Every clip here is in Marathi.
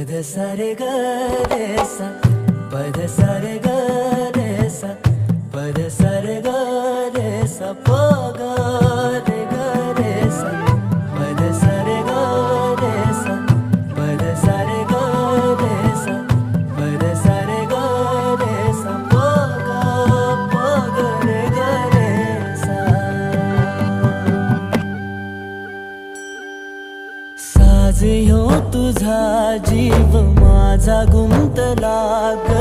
पध सा रे ग रे सा, पध सा रे ग रे सा, पध सा रे ग रे सा, प ग रे ग रे सा, पध सा रे ग रे सा, पध सा रे ग रे सा, पध सा रे ग रे सा, प ग रे ग रे सा. साज ह्यो तुझा जीव माझा गुंतला ग,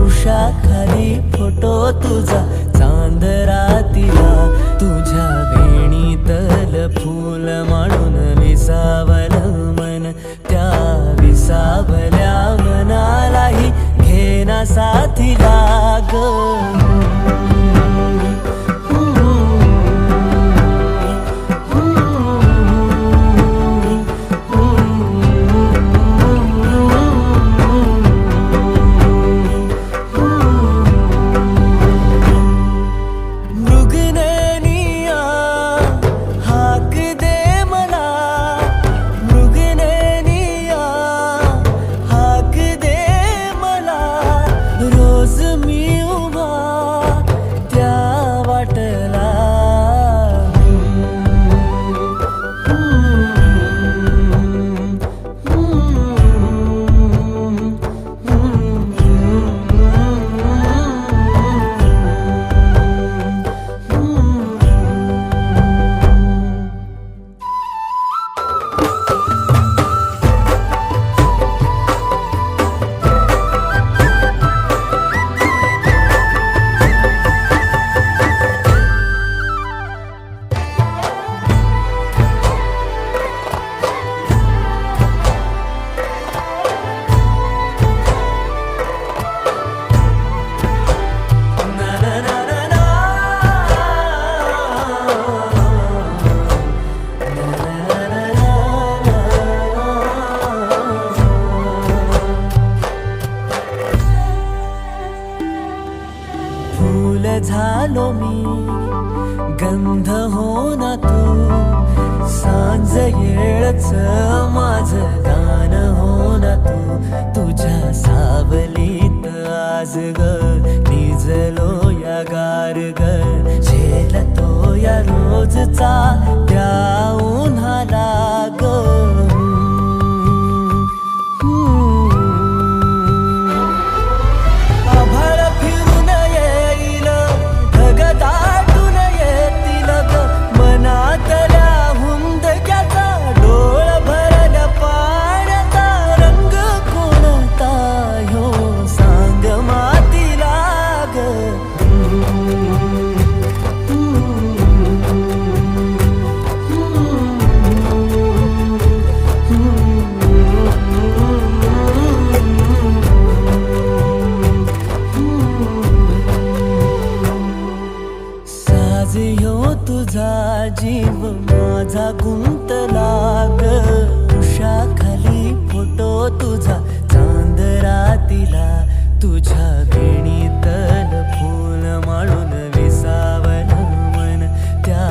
उषाखाली फोटो तुझा चांदरातीला, तुझ्या वेणीतल फूल म्हणून विसावल मन, त्या विसावल्या मनालाही घेना साथीला ग. झालो मी गंध हो ना तू, सांज येळच माझं गान हो ना तू, तुझ्या सावलीत आज ग निजलो या गार ग, झेलतो या रोजचा त्या उन्हाला ग. तुझा जीव माझा गुंतला ग, उषाखाली फोटो तुझा चांदरातीला, तुझ्या वेणीतल फूल म्हणून विसावल मन, त्या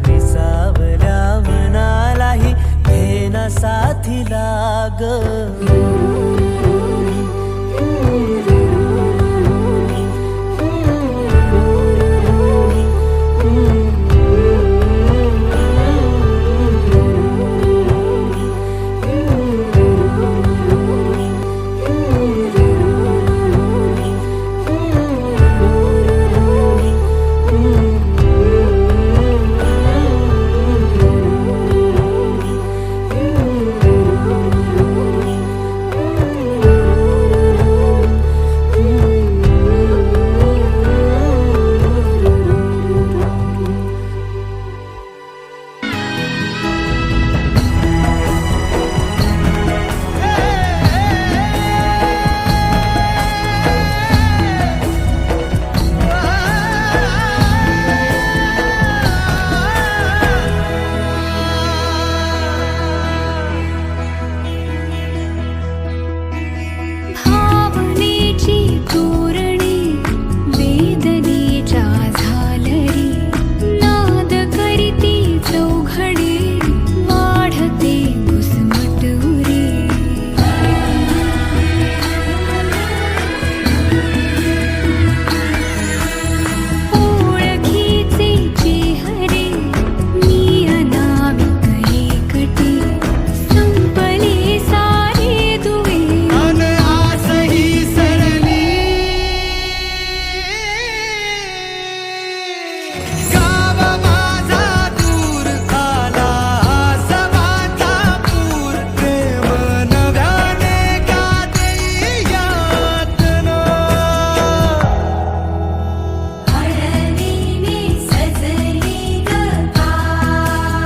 विसावल्या मनालाही घेना साथीला ग.